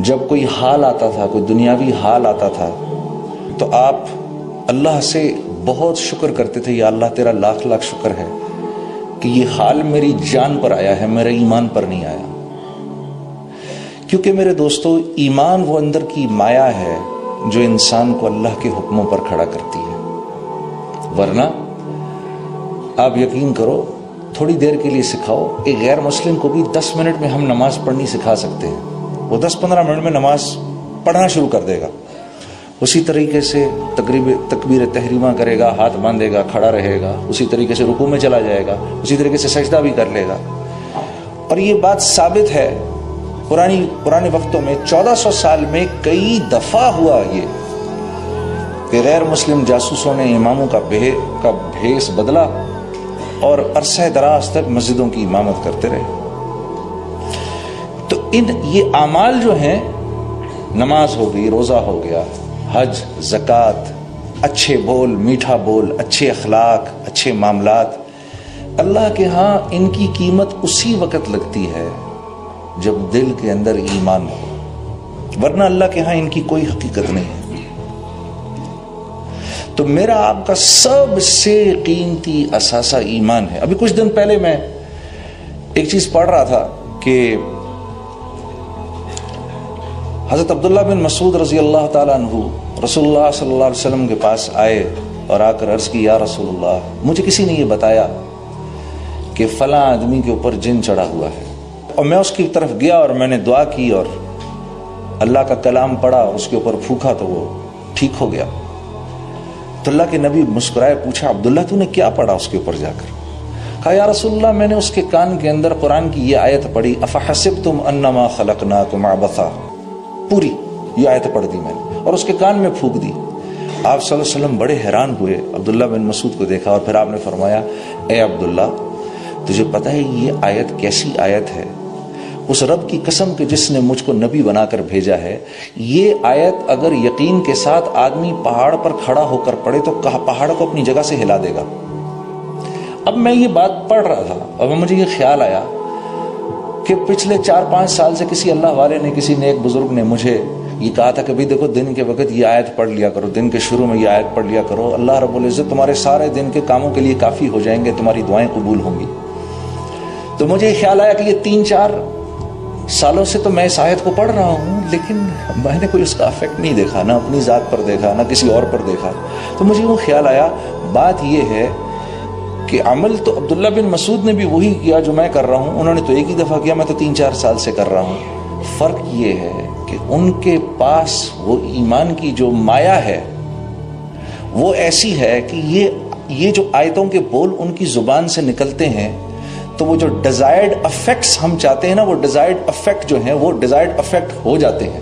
جب کوئی حال آتا تھا، کوئی دنیاوی حال آتا تھا، تو آپ اللہ سے بہت شکر کرتے تھے، یا اللہ تیرا لاکھ لاکھ شکر ہے کہ یہ حال میری جان پر آیا ہے، میرے ایمان پر نہیں آیا۔ کیونکہ میرے دوستو، ایمان وہ اندر کی مایا ہے جو انسان کو اللہ کے حکموں پر کھڑا کرتی ہے۔ ورنہ آپ یقین کرو، تھوڑی دیر کے لیے سکھاؤ، ایک غیر مسلم کو بھی 10 منٹ میں ہم نماز پڑھنی سکھا سکتے ہیں، وہ 10-15 منٹ میں نماز پڑھنا شروع کر دے گا۔ اسی طریقے سے تکبیر تحریمہ کرے گا، ہاتھ باندھے گا، کھڑا رہے گا، اسی طریقے سے رکوع میں چلا جائے گا، اسی طریقے سے سجدہ بھی کر لے گا۔ اور یہ بات ثابت ہے، پرانے وقتوں میں 1400 سال میں کئی دفعہ ہوا یہ کہ غیر مسلم جاسوسوں نے اماموں کا بھیس بدلا اور عرصہ دراز تک مسجدوں کی امامت کرتے رہے۔ تو یہ اعمال جو ہیں، نماز ہو گئی، روزہ ہو گیا، حج، زکوٰۃ، اچھے بول، میٹھا بول، اچھے اخلاق، اچھے معاملات، اللہ کے ہاں ان کی قیمت اسی وقت لگتی ہے جب دل کے اندر ایمان ہو، ورنہ اللہ کے ہاں ان کی کوئی حقیقت نہیں ہے۔ تو میرا آپ کا سب سے قیمتی اثاثہ ایمان ہے۔ ابھی کچھ دن پہلے میں ایک چیز پڑھ رہا تھا کہ حضرت عبداللہ بن مسعود رضی اللہ تعالیٰ عنہ رسول اللہ صلی اللہ علیہ وسلم کے پاس آئے اور آ کر عرض کی، یا رسول اللہ، مجھے کسی نے یہ بتایا کہ فلاں آدمی کے اوپر جن چڑھا ہوا ہے، اور میں اس کی طرف گیا اور میں نے دعا کی اور اللہ کا کلام پڑھا اور اس کے اوپر پھونکا تو وہ ٹھیک ہو گیا۔ تو اللہ کے نبی مسکرائے، پوچھا، عبداللہ تو نے کیا پڑھا اس کے اوپر جا کر؟ کہا، یا رسول اللہ، میں نے اس کے کان کے اندر قرآن کی یہ آیت پڑھی، افحسبتم انما خلقناکم عبثا، پوری یہ آیت پڑھ دی میں نے اور اس کے کان میں پھونک دی۔ آپ صلی اللہ علیہ وسلم بڑے حیران ہوئے، عبداللہ بن مسعود کو دیکھا اور پھر آپ نے فرمایا، اے عبداللہ، تجھے پتہ ہے یہ آیت کیسی آیت ہے؟ اس رب کی قسم کہ جس نے مجھ کو نبی بنا کر بھیجا ہے، یہ آیت اگر یقین کے ساتھ آدمی پہاڑ پر کھڑا ہو کر پڑھے تو پہاڑ کو اپنی جگہ سے ہلا دے گا۔ اب میں یہ بات پڑھ رہا تھا اور مجھے یہ خیال آیا کہ پچھلے 4-5 سال سے کسی اللہ والے نے، کسی نیک بزرگ نے مجھے یہ کہا تھا کہ بھئی دیکھو، دن کے وقت یہ آیت پڑھ لیا کرو، دن کے شروع میں یہ آیت پڑھ لیا کرو، اللہ رب العزت تمہارے سارے دن کے کاموں کے لیے کافی ہو جائیں گے، تمہاری دعائیں قبول ہوں گی۔ تو مجھے یہ خیال آیا کہ یہ 3-4 سالوں سے تو میں اس آیت کو پڑھ رہا ہوں، لیکن میں نے کوئی اس کا افیکٹ نہیں دیکھا، نہ اپنی ذات پر دیکھا، نہ کسی اور پر دیکھا۔ تو مجھے وہ خیال آیا، بات یہ ہے کہ عمل تو عبداللہ بن مسعود نے بھی وہی کیا جو میں کر رہا ہوں، انہوں نے تو ایک ہی دفعہ کیا، میں تو 3-4 سال سے کر رہا ہوں۔ فرق یہ ہے کہ ان کے پاس وہ ایمان کی جو مایا ہے وہ ایسی ہے کہ یہ جو آیتوں کے بول ان کی زبان سے نکلتے ہیں تو وہ جو ڈیزائرڈ افیکٹس ہم چاہتے ہیں نا، وہ ڈیزائرڈ افیکٹ جو ہیں وہ ڈیزائرڈ افیکٹ ہو جاتے ہیں۔